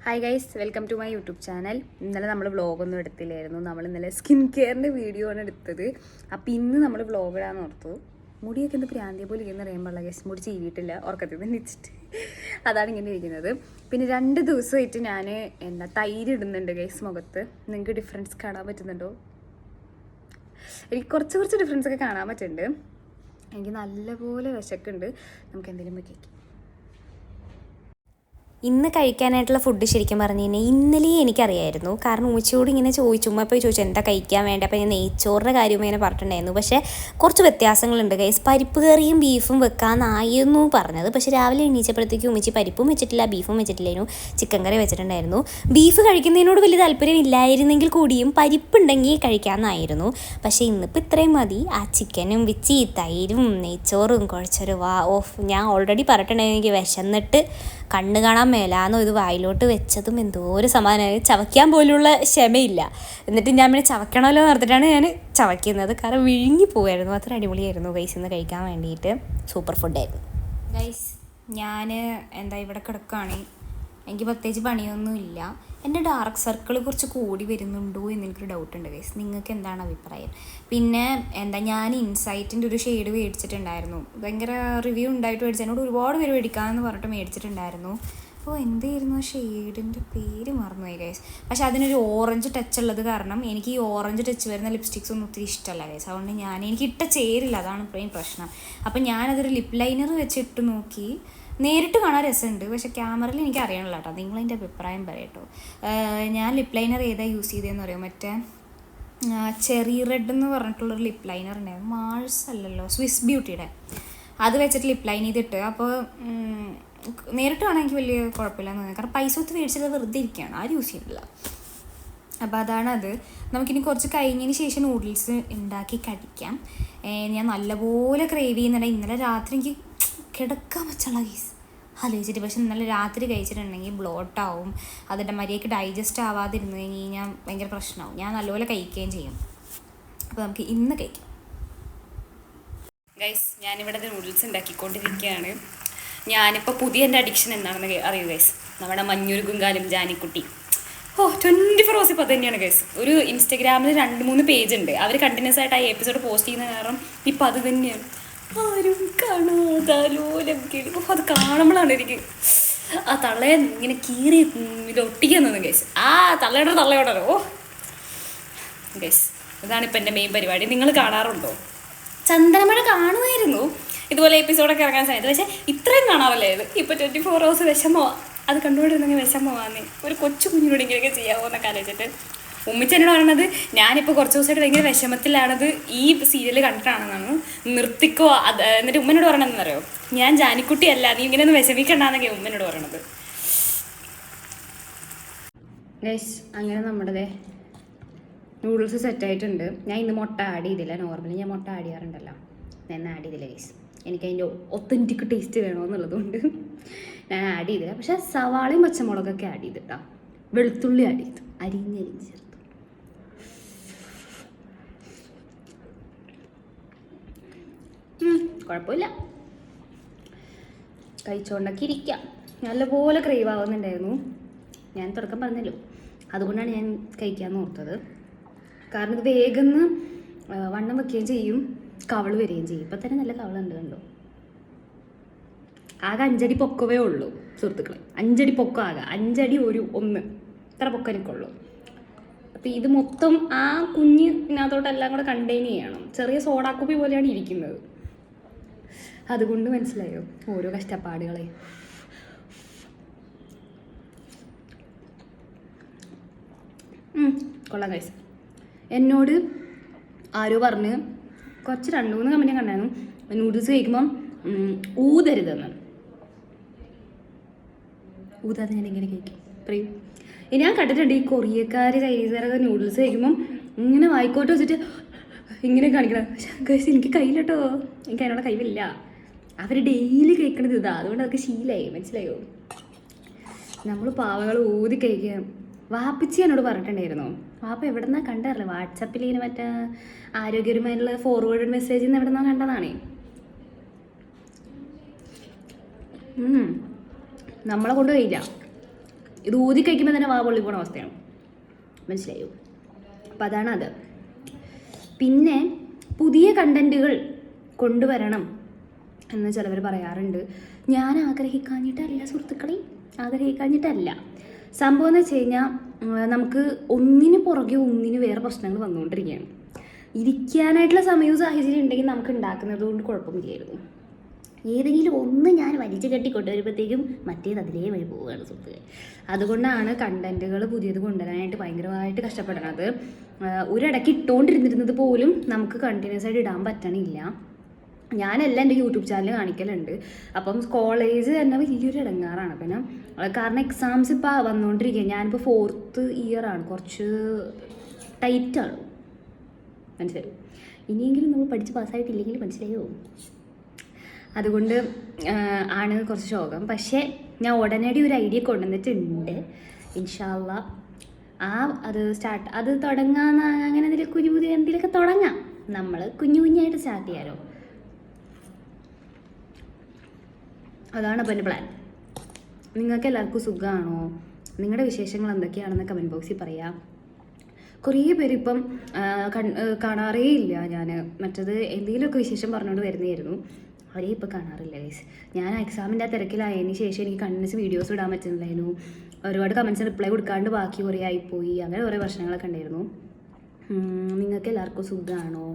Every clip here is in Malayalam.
Hi guys, welcome to my YouTube channel. ഇന്നലെ നമ്മൾ വ്ളോഗൊന്നും എടുത്തില്ലായിരുന്നു. നമ്മൾ ഇന്നലെ സ്കിൻ കെയറിൻ്റെ വീഡിയോ ആണ് എടുത്തത്. അപ്പോൾ ഇന്ന് നമ്മൾ വ്ളോഗ് ഇടാന്ന് ഓർത്തു. മുടിയൊക്കെ എന്ത് പ്രാന്തിയെ പോലെ ഇരിക്കുന്ന അറിയാൻ ഗൈസ്. മുടി ചീവിയിട്ടില്ല, ഉറക്കത്തിൽ നിന്ന് വെച്ചിട്ട് അതാണ് ഇങ്ങനെ ഇരിക്കുന്നത്. പിന്നെ 2 ദിവസമായിട്ട് ഞാൻ തൈര് ഇടുന്നുണ്ട് ഗൈസ് മുഖത്ത്. നിങ്ങൾക്ക് ഡിഫറൻസ് കാണാൻ പറ്റുന്നുണ്ടോ? എനിക്ക് കുറച്ച് ഡിഫറൻസ് ഒക്കെ കാണാൻ പറ്റുന്നുണ്ട്. എനിക്ക് നല്ലപോലെ വിശക്കുണ്ട്. നമുക്ക് എന്തെങ്കിലും കേൾക്കാം. ഇന്ന് കഴിക്കാനായിട്ടുള്ള ഫുഡ് ശരിക്കും പറഞ്ഞു കഴിഞ്ഞാൽ ഇന്നലെ എനിക്കറിയായിരുന്നു. കാരണം ഉമ്മച്ചിയോട് ഇങ്ങനെ ചുമ്മാ പോയി ചോദിച്ചു എന്താ കഴിക്കാൻ വേണ്ടി. അപ്പോൾ ഞാൻ നെയ്ച്ചോറിൻ്റെ കാര്യം ഇങ്ങനെ പറഞ്ഞിട്ടുണ്ടായിരുന്നു. പക്ഷേ കുറച്ച് വ്യത്യാസങ്ങളുണ്ട് ഗൈസ്. പരിപ്പ് കറിയും ബീഫും വെക്കാമെന്നായിരുന്നു പറഞ്ഞത്. പക്ഷേ രാവിലെ എണീച്ചപ്പോഴത്തേക്കും ഉമ്മച്ചി പരിപ്പും വെച്ചിട്ടില്ല, ബീഫും വെച്ചിട്ടില്ലായിരുന്നു, ചിക്കൻ കറി വെച്ചിട്ടുണ്ടായിരുന്നു. ബീഫ് കഴിക്കുന്നതിനോട് വലിയ താല്പര്യം ഇല്ലായിരുന്നെങ്കിൽ കൂടിയും പരിപ്പുണ്ടെങ്കിൽ കഴിക്കാമെന്നായിരുന്നു. പക്ഷേ ഇന്നിപ്പോൾ ഇത്രയും മതി. ആ ചിക്കനും വെച്ച് തൈരും നെയ്ച്ചോറും കുഴച്ചൊരു ഞാൻ ഓൾറെഡി പറഞ്ഞിട്ടുണ്ടായിരുന്നു എനിക്ക് വിശന്നിട്ട് കണ്ണ് കാണാൻ മേലാന്നോ ഇത് വായിലോട്ട് വെച്ചതും എന്തോ ഒരു സമാധാനം. ചവയ്ക്കാൻ പോലുള്ള ക്ഷമയില്ല. എന്നിട്ട് ഞാൻ പിന്നെ ചവയ്ക്കണമല്ലോ എന്ന് ഓർത്തിട്ടാണ് ഞാൻ ചവയ്ക്കുന്നത്. കാരണം വിഴുങ്ങി പോവായിരുന്നു. അത്ര അടിപൊളിയായിരുന്നു ഗൈസ് ഇന്ന് കഴിക്കാൻ വേണ്ടിയിട്ട്. സൂപ്പർ ഫുഡായിരുന്നു ഗൈസ്. ഞാൻ ഇവിടെ കിടക്കുകയാണ്. എനിക്ക് പ്രത്യേകിച്ച് പണിയൊന്നുമില്ല. എൻ്റെ ഡാർക്ക് സർക്കിൾ കുറച്ച് കൂടി വരുന്നുണ്ടോ എന്ന് എനിക്കൊരു ഡൗട്ടുണ്ട് ഗൈസ്. നിങ്ങൾക്ക് എന്താണ് അഭിപ്രായം? പിന്നെ ഞാൻ ഇൻസൈറ്റിൻ്റെ ഒരു ഷെയ്ഡ് മേടിച്ചിട്ടുണ്ടായിരുന്നു. ഭയങ്കര റിവ്യൂ ഉണ്ടായിട്ട് മേടിച്ചു. എന്നോട് ഒരുപാട് പേര് മേടിക്കാമെന്ന് പറഞ്ഞിട്ട് മേടിച്ചിട്ടുണ്ടായിരുന്നു. അപ്പോൾ എന്തായിരുന്നു ഷെയ്ഡിൻ്റെ പേര് മറന്നുപോയി ഗൈസ്. പക്ഷെ അതിനൊരു ഓറഞ്ച് ടച്ച് ഉള്ളത് കാരണം എനിക്ക് ഈ ഓറഞ്ച് ടച്ച് വരുന്ന ലിപ്സ്റ്റിക്സ് ഒന്നും ഒത്തിരി ഇഷ്ടമല്ല ഗൈസ്. അതുകൊണ്ട് എനിക്ക് ഇട്ട ചേരില്ല. അതാണ് ഇപ്പോഴും പ്രശ്നം. അപ്പം ഞാനതൊരു ലിപ്പ് ലൈനർ വെച്ചിട്ട് നോക്കി. നേരിട്ട് കാണാൻ രസമുണ്ട്, പക്ഷേ ക്യാമറയിൽ എനിക്ക് അറിയണല്ലോ കേട്ടോ. നിങ്ങളതിൻ്റെ അഭിപ്രായം പറയട്ടോ. ഞാൻ ലിപ്പ് ലൈനർ ഏതാണ് യൂസ് ചെയ്തതെന്ന് അറിയാം. മറ്റേ ചെറി റെഡ് എന്ന് പറഞ്ഞിട്ടുള്ളൊരു ലിപ്പ് ലൈനർ ഉണ്ടായിരുന്നു. മാൾസ് അല്ലല്ലോ, സ്വിസ് ബ്യൂട്ടിയുടെ. അത് വെച്ചിട്ട് ലിപ്പ് ലൈൻ ചെയ്തിട്ട്. അപ്പോൾ നേരിട്ട് കാണാൻ എനിക്ക് വലിയ കുഴപ്പമില്ലാന്ന് തോന്നി. കാരണം പൈസ കൊടുത്ത് മേടിച്ചത് വെറുതെ ഇരിക്കുകയാണ്, ആരും യൂസ് ചെയ്തിട്ടില്ല. അപ്പോൾ അതാണത്. നമുക്കിനി കുറച്ച് കഴിഞ്ഞതിന് ശേഷം നൂഡിൽസ് ഉണ്ടാക്കി കഴിക്കാം. ഞാൻ നല്ലപോലെ ക്രേവ് ചെയ്യുന്നുണ്ട്. ഇന്നലെ രാത്രി എനിക്ക് കിടക്കാൻ പറ്റുള്ള കേസ് ആലോചിച്ചിട്ട്. പക്ഷെ ഇന്നലെ രാത്രി കഴിച്ചിട്ടുണ്ടെങ്കിൽ ബ്ലോട്ടാവും. അതിൻ്റെ മര്യാദയ്ക്ക് ഡൈജസ്റ്റ് ആവാതിരുന്ന് കഴിഞ്ഞാൽ ഭയങ്കര പ്രശ്നമാവും. ഞാൻ നല്ലപോലെ കഴിക്കുകയും ചെയ്യും. അപ്പോൾ നമുക്ക് ഇന്ന് കഴിക്കാം ഗൈസ്. ഞാനിവിടെ നൂഡിൽസ് ഉണ്ടാക്കിക്കൊണ്ടിരിക്കുകയാണ്. ഞാനിപ്പോൾ പുതിയ എൻ്റെ അഡിക്ഷൻ എന്താണെന്ന് അറിയൂ ഗൈസ്. നമ്മുടെ മഞ്ഞുരുകുങ്കാലും ജാനിക്കുട്ടി 24 hours ഇപ്പോൾ അത് തന്നെയാണ് ഗൈസ്. ഒരു ഇൻസ്റ്റഗ്രാമിൽ 2-3 പേജ് ഉണ്ട്. അവർ കണ്ടിന്യൂസ് ആയിട്ട് ആ എപ്പിസോഡ് പോസ്റ്റ് ചെയ്യുന്ന കാരണം ഇപ്പം അത് തന്നെയാണ്. ആരും കാണാതാലോലം കിളി. അത് കാണുമ്പോഴാണ് എനിക്ക് ആ തള്ളയെ ഇങ്ങനെ കീറി ഒട്ടിക്കാൻ തോന്നുന്നു ഗൈസ്. ആ തള്ളയോടല്ലോ ഗൈസ്. ഇതാണിപ്പോൾ എൻ്റെ മെയിൻ പരിപാടി. നിങ്ങൾ കാണാറുണ്ടോ? ചന്ദനമഴ കാണുമായിരുന്നു ഇതുപോലെ എപ്പിസോഡൊക്കെ ഇറങ്ങാൻ സമയത്ത്. പക്ഷേ ഇത്രയും കാണാറില്ലായിരുന്നു. ഇപ്പോൾ 24 hours വിഷമോ. അത് കണ്ടുകൊണ്ടിരുന്നെങ്കിൽ വിഷമമാണെന്ന്. ഒരു കൊച്ചു കുഞ്ഞിനോട് ഇങ്ങനെയൊക്കെ ചെയ്യാമോ എന്നൊക്കെ ആലോചിച്ചിട്ട് ഉമ്മച്ചെന്നോട് പറയണത് ഞാനിപ്പോൾ കുറച്ച് ദിവസമായിട്ട് ഭയങ്കര വിഷമത്തിലാണത് ഈ സീരിയൽ കണ്ടിട്ടാണെന്നാണ്. നിർത്തിക്കോ. എന്നിട്ട് ഉമ്മനോട് പറയണമെന്ന് അറിയോ, ഞാൻ ജാനിക്കുട്ടിയല്ല, നീ ഇങ്ങനെ ഒന്ന് വിഷമിക്കണ്ടെന്നൊക്കെ ഉമ്മനോട് പറയണത് ഗൈസ്. അങ്ങനെ നമ്മുടെ നൂഡിൽസ് സെറ്റായിട്ടുണ്ട്. ഞാൻ ഇന്ന് മുട്ട ആഡ് ചെയ്തില്ല. നോർമലി ഞാൻ മുട്ട ആഡ് ചെയ്യാറുണ്ടല്ലോ, ഞാൻ ആഡ് ചെയ്തില്ല ഗൈസ്. എനിക്കതിൻ്റെ ഒത്തൻറ്റിക് ടേസ്റ്റ് വേണമെന്നുള്ളതുകൊണ്ട് ഞാൻ ആഡ് ചെയ്തില്ല. പക്ഷേ സവാളയും പച്ചമുളകൊക്കെ ആഡ് ചെയ്തിട്ടാ. വെളുത്തുള്ളി ആഡ് ചെയ്തു, അരിഞ്ഞ് ചേർത്തു. കുഴപ്പമില്ല, കഴിച്ചുകൊണ്ടൊക്കെ ഇരിക്കാം. നല്ലപോലെ ക്രേവ് ആവുന്നുണ്ടായിരുന്നു. ഞാൻ തുടക്കം പറഞ്ഞല്ലോ, അതുകൊണ്ടാണ് ഞാൻ കഴിക്കാമെന്ന് ഓർത്തത്. കാരണം ഇത് വേഗം വണ്ണം വെക്കുകയും ചെയ്യും, കവള് വരികയും ചെയ്യും. ഇപ്പം തന്നെ നല്ല കവളുണ്ട് കണ്ടോ. ആകെ 5 അടി പൊക്കവേ ഉള്ളൂ സുഹൃത്തുക്കളെ. 5 അടി പൊക്കം ആകെ. 5 അടി 1 ഇത്ര പൊക്കം എനിക്കുള്ളൂ. അപ്പം ഇത് മൊത്തം ആ കുഞ്ഞിനകത്തോട്ടെല്ലാം കൂടെ കണ്ടെയ്ൻ ചെയ്യണം. ചെറിയ സോഡാക്കുപ്പി പോലെയാണ് ഇരിക്കുന്നത്. അതുകൊണ്ട് മനസ്സിലായോ ഓരോ കഷ്ടപ്പാടുകളെ. കൊള്ളാം ഗൈസ്. എന്നോട് ആരോ പറഞ്ഞ് കുറച്ച് 2-3 കമൻറ്റ് കണ്ടായിരുന്നു നൂഡിൽസ് കഴിക്കുമ്പം ഊതരുതെന്ന്. ഊതാതെ ഞാൻ എങ്ങനെ കഴിക്കും പറയും. ഞാൻ കണ്ടിട്ടുണ്ട് ഈ കൊറിയക്കാർ ചൈനീസുകാരൊക്കെ നൂഡിൽസ് കഴിക്കുമ്പം ഇങ്ങനെ വായിക്കോട്ട് വെച്ചിട്ട് ഇങ്ങനെ കാണിക്കണം. ഗൈസ് എനിക്ക് കയ്യിലട്ടോ, എനിക്ക് അതിനുള്ള കഴിവില്ല. അവർ ഡെയിലി കഴിക്കണത് ഇതാ, അതുകൊണ്ട് അതൊക്കെ ശീലമായി. മനസ്സിലായോ? നമ്മൾ പാവകൾ ഊതി കഴിക്കുക. വാപ്പിച്ചി എന്നോട് പറഞ്ഞിട്ടുണ്ടായിരുന്നു. വാപ്പ എവിടെ നിന്നാണ് കണ്ടറില്ല, വാട്സപ്പിൽ ഇങ്ങനെ മറ്റേ ആരോഗ്യപരമായിട്ടുള്ള ഫോർവേഡ് മെസ്സേജിൽ നിന്ന് എവിടെ നിന്നാണ് കണ്ടതാണേ. നമ്മളെ കൊണ്ട് കഴിയില്ല. ഇത് ഊതി കഴിക്കുമ്പോൾ തന്നെ വാ പൊള്ളി പോണ അവസ്ഥയാണ്, മനസ്സിലായോ? അപ്പം അതാണ് അത്. പിന്നെ പുതിയ കണ്ടൻറ്റുകൾ കൊണ്ടുവരണം എന്ന് ചിലവർ പറയാറുണ്ട്. ഞാൻ ആഗ്രഹിക്കാഞ്ഞിട്ടല്ല സുഹൃത്തുക്കളെ, ആഗ്രഹിക്കാഞ്ഞിട്ടല്ല. സംഭവം എന്ന് വെച്ച് കഴിഞ്ഞാൽ നമുക്ക് ഒന്നിന് പുറകെ ഒന്നിന് വേറെ പ്രശ്നങ്ങൾ വന്നുകൊണ്ടിരിക്കുകയാണ്. ഇരിക്കാനായിട്ടുള്ള സമയവും സാഹചര്യം ഉണ്ടെങ്കിൽ നമുക്ക് ഉണ്ടാക്കുന്നത് കൊണ്ട് കുഴപ്പമില്ലായിരുന്നു. ഏതെങ്കിലും ഒന്ന് ഞാൻ വലിച്ചു കെട്ടി കൊണ്ടുവരുമ്പോഴത്തേക്കും മറ്റേത് അതിലേ വഴി പോവുകയാണ് സുഹൃത്തുക്കളെ. അതുകൊണ്ടാണ് കണ്ടൻറ്റുകൾ പുതിയത് കൊണ്ടുവരാനായിട്ട് ഭയങ്കരമായിട്ട് കഷ്ടപ്പെടണത്. ഒരിടയ്ക്ക് ഇട്ടുകൊണ്ടിരുന്നിരുന്നത് പോലും നമുക്ക് കണ്ടിന്യൂസ് ആയിട്ട് ഇടാൻ പറ്റണില്ല. ഞാനെല്ലാം എൻ്റെ യൂട്യൂബ് ചാനൽ കാണിക്കലുണ്ട്. അപ്പം കോളേജ് തന്നെ വലിയൊരു ഇടങ്ങാറാണ്. പിന്നെ കാരണം എക്സാംസ് ഇപ്പോൾ വന്നുകൊണ്ടിരിക്കുക. ഞാനിപ്പോൾ 4th ഇയറാണ്, കുറച്ച് ടൈറ്റാണ്, മനസ്സിലായോ? ഇനിയെങ്കിലും നമ്മൾ പഠിച്ച് പാസ്സായിട്ടില്ലെങ്കിൽ മനസ്സിലായോ? അതുകൊണ്ട് ആണ് കുറച്ച് ശോകം. പക്ഷേ ഞാൻ ഉടനടി ഒരു ഐഡിയ കൊണ്ടുവന്നിട്ടുണ്ട്. ഇൻഷാ അള്ളാ അത് തുടങ്ങാന്ന് അങ്ങനെ എന്തെങ്കിലും പുതിയ എന്തെങ്കിലുമൊക്കെ തുടങ്ങാം. നമ്മൾ കുഞ്ഞായിട്ട് സ്റ്റാർട്ട് ചെയ്യാലോ. അതാണ് അപ്പോൾ എൻ്റെ പ്ലാൻ. നിങ്ങൾക്ക് എല്ലാവർക്കും സുഖമാണോ? നിങ്ങളുടെ വിശേഷങ്ങൾ എന്തൊക്കെയാണെന്ന് കമൻറ്റ് ബോക്സിൽ പറയാം. കുറേ പേര് ഇപ്പം കാണാറേ ഇല്ല. ഞാൻ മറ്റത് എന്തെങ്കിലുമൊക്കെ വിശേഷം പറഞ്ഞുകൊണ്ട് വരുന്നതായിരുന്നു, അവരെ ഇപ്പോൾ കാണാറില്ല ഗൈസ്. ഞാൻ എക്സാമിൻ്റെ ആ തിരക്കിലായതിന് ശേഷം എനിക്ക് കണ്ടിന്യൂസ് വീഡിയോസ് ഇടാൻ പറ്റുന്നില്ലായിരുന്നു. ഒരുപാട് കമൻറ്റ്സ് റിപ്ലൈ കൊടുക്കാണ്ട് ബാക്കി കുറേ ആയിപ്പോയി. അങ്ങനെ കുറേ പ്രശ്നങ്ങളൊക്കെ ഉണ്ടായിരുന്നു. നിങ്ങൾക്ക് എല്ലാവർക്കും സുഖമാണോ?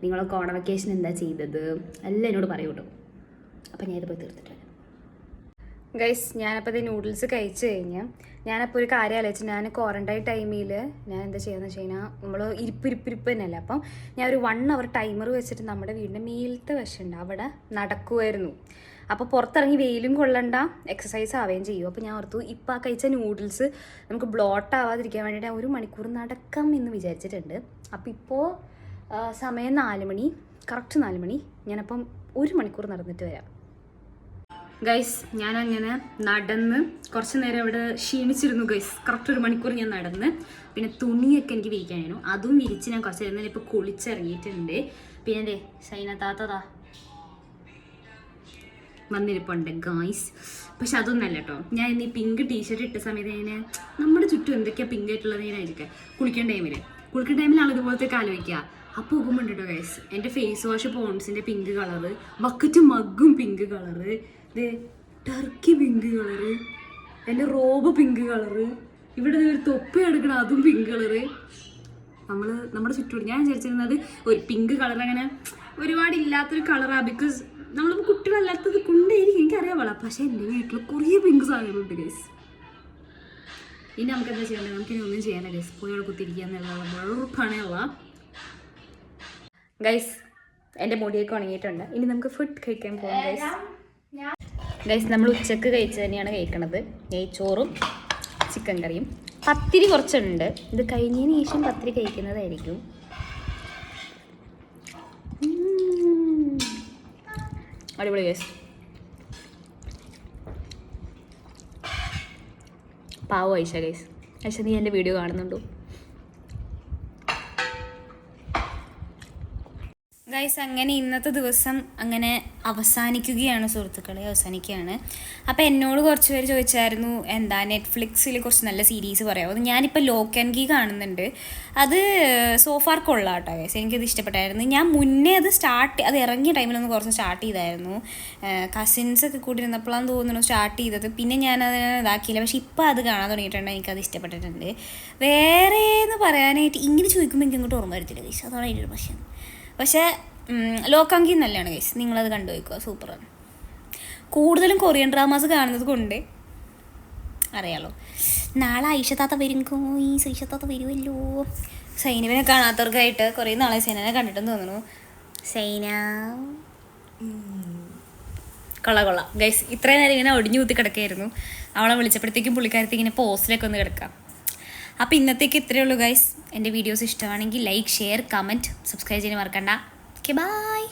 നിങ്ങളൊക്കെ ഓണ വെക്കേഷൻ എന്താ ചെയ്തത് എല്ലാം എന്നോട് പറയൂ കേട്ടോ. അപ്പം ഞാൻ ഇത് പോയി തീർത്തിട്ട് വരാം ഗൈസ്. ഞാനപ്പോൾ ഇത് നൂഡിൽസ് കഴിച്ച് കഴിഞ്ഞാൽ ഞാനപ്പോൾ ഒരു കാര്യം ആലോചിച്ചു. ഞാൻ ക്വാറൻറ്റൈൻ ടൈമിൽ ഞാൻ എന്താ ചെയ്യുന്നത് വെച്ച് കഴിഞ്ഞാൽ നമ്മൾ ഇരിപ്പിരിപ്പ് തന്നെയല്ല. അപ്പം ഞാൻ ഒരു 1 hour ടൈമർ വെച്ചിട്ട് നമ്മുടെ വീടിൻ്റെ മേലത്തെ വശമുണ്ട് അവിടെ നടക്കുമായിരുന്നു. അപ്പോൾ പുറത്തിറങ്ങി വെയിലും കൊള്ളണ്ട, എക്സസൈസ് ആവുകയും ചെയ്യും. അപ്പോൾ ഞാൻ ഓർത്തു ഇപ്പോൾ ആ കഴിച്ച നൂഡിൽസ് നമുക്ക് ബ്ലോട്ട് ആവാതിരിക്കാൻ വേണ്ടിയിട്ട് 1 മണിക്കൂർ നടക്കാം എന്ന് വിചാരിച്ചിട്ടുണ്ട്. അപ്പോൾ ഇപ്പോൾ സമയം 4 മണി, കറക്റ്റ് 4 മണി. ഞാനപ്പം 1 മണിക്കൂർ നടന്നിട്ട് വരാം ഗൈസ്. ഞാനങ്ങനെ നടന്ന് കുറച്ച് നേരം അവിടെ ക്ഷീണിച്ചിരുന്നു ഗൈസ്. കറക്റ്റ് 1 മണിക്കൂർ ഞാൻ നടന്ന്. പിന്നെ തുണിയൊക്കെ എനിക്ക് വിരിക്കാനായിരുന്നു, അതും വിരിച്ച് ഞാൻ കുറച്ച് നേരം ഇപ്പോൾ കുളിച്ചിറങ്ങിയിട്ടുണ്ട്. പിന്നെ എൻ്റെ സൈന താത്തതാ വന്നിരിപ്പുണ്ട് ഗൈസ്. പക്ഷെ അതൊന്നല്ല കേട്ടോ. ഞാൻ ഇന്ന് ഈ പിങ്ക് ടീഷർട്ട് ഇട്ട സമയത്ത് ഇങ്ങനെ നമ്മുടെ ചുറ്റും എന്തൊക്കെയാണ് പിങ്ക് ആയിട്ടുള്ളത് ഇങ്ങനെയായിരിക്കും. കുളിക്കുന്ന ടൈമിലാണ് ഇതുപോലത്തെ ആലോചിക്കുക. അപ്പോൾ പോകുമ്പോണ്ട് കേട്ടോ ഗൈസ്, എൻ്റെ ഫേസ് വാഷ് പോൺസിൻ്റെ പിങ്ക് കളറ്, ബക്കറ്റ് മഗ്ഗും പിങ്ക് കളറ്, ഇത് ടർക്കി പിങ്ക് കളറ്, എൻ്റെ റോബ് പിങ്ക് കളറ്, ഇവിടെ ഒരു തൊപ്പി എടുക്കണം അതും പിങ്ക് കളറ്. നമ്മുടെ ചുറ്റും ഞാൻ വിചാരിച്ചിരുന്നത് ഒരു പിങ്ക് കളർ അങ്ങനെ ഒരുപാടില്ലാത്തൊരു കളറാണ്. ബിക്കോസ് നമ്മളിപ്പോൾ കുട്ടികളല്ലാത്തത് കൊണ്ടായിരിക്കും എനിക്കറിയാൻ പാടില്ല. പക്ഷേ എൻ്റെ വീട്ടിൽ കുറേ പിങ്ക് സാധനങ്ങളുണ്ട് ഗൈസ്. ഇനി നമുക്ക് എന്താ ചെയ്യേണ്ടത്? നമുക്കിനി ഒന്നും ചെയ്യാനില്ല ഗൈസ്. പോയി അവിടെ കുത്തിരിക്കുക എന്നുള്ള പണിയുള്ള ഗൈസ്. എൻ്റെ മുടിയൊക്കെ ഉണങ്ങിയിട്ടുണ്ട്. ഇനി നമുക്ക് ഫുഡ് കഴിക്കാൻ പോകാം ഗൈസ്. നമ്മൾ ഉച്ചക്ക് കഴിച്ച് തന്നെയാണ് കഴിക്കണത്. നെയ്ച്ചോറും ചിക്കൻ കറിയും. പത്തിരി കുറച്ചുണ്ട്. ഇത് കഴിഞ്ഞതിന് ശേഷം പത്തിരി കഴിക്കുന്നതായിരിക്കും. അടിപൊളി ഗൈസ്. പാവം ഐഷ ഗൈസ്. ഐഷ, നീ എൻ്റെ വീഡിയോ കാണുന്നുണ്ടോ? ഗൈസ്, അങ്ങനെ ഇന്നത്തെ ദിവസം അങ്ങനെ അവസാനിക്കുകയാണ് സുഹൃത്തുക്കളെ, അവസാനിക്കുകയാണ്. അപ്പോൾ എന്നോട് കുറച്ച് പേര് ചോദിച്ചായിരുന്നു എന്താ നെറ്റ്ഫ്ലിക്സിൽ കുറച്ച് നല്ല സീരീസ് പറയാമോ. ഞാനിപ്പോൾ ലോക്ക് ആൻഡ് കീ കാണുന്നുണ്ട്. അത് സോഫാർ കൊള്ളാം കേട്ടോ ഗൈസ്, എനിക്കത് ഇഷ്ടപ്പെട്ടായിരുന്നു. ഞാൻ മുന്നേ അത് ഇറങ്ങിയ ടൈമിലൊന്ന് കുറച്ച് സ്റ്റാർട്ട് ചെയ്തായിരുന്നു. കസിൻസൊക്കെ കൂടി ഇരുന്നപ്പോഴാന്ന് തോന്നുന്നു സ്റ്റാർട്ട് ചെയ്തത്. പിന്നെ ഞാനത് ഇതാക്കിയില്ല. പക്ഷെ ഇപ്പോൾ അത് കാണാൻ തുടങ്ങിയിട്ടുണ്ട്. എനിക്കത് ഇഷ്ടപ്പെട്ടിട്ടുണ്ട്. വേറെ എന്ന് പറയാനായിട്ട് ഇങ്ങനെ ചോദിക്കുമ്പോൾ എനിക്ക് ഇങ്ങോട്ട് ഓർമ്മ വരത്തില്ല ഗൈസ്, അതാണ് അതിൻ്റെ ഒരു പ്രശ്നം. പക്ഷേ ലോക്കാങ്കി നല്ലതാണ് ഗൈസ്, നിങ്ങളത് കണ്ടു വയ്ക്കുക, സൂപ്പറാണ്. കൂടുതലും കൊറിയൻ ഡ്രാമാസ് കാണുന്നത് കൊണ്ട് അറിയാലോ. നാളെ ഐഷത്താത്ത വരും ഗോയ്സ്, ഐഷത്താത്ത വരുമല്ലോ. സൈനവിനെ കാണാത്തവർക്കായിട്ട് കുറേ നാളെ സൈനനെ കണ്ടിട്ടെന്ന് തോന്നുന്നു. സൈന കൊള്ളാം ഗൈസ്. ഇത്രയും നേരം ഇങ്ങനെ ഒടിഞ്ഞു കൂത്തി കിടക്കുകയായിരുന്നു. അവളെ വിളിച്ചപ്പോഴത്തേക്കും പുള്ളിക്കാരത്തി ഇങ്ങനെ പോസ്റ്റിലേക്ക് ഒന്ന് കിടക്കാം. അപ്പോൾ ഇന്നത്തേക്ക് ഇത്രയേ ഉള്ളൂ ഗൈസ്. എൻ്റെ വീഡിയോസ് ഇഷ്ടമാണെങ്കിൽ ലൈക്ക്, ഷെയർ, കമൻറ്റ്, സബ്സ്ക്രൈബ് ചെയ്യാൻ മറക്കണ്ട. Okay, by.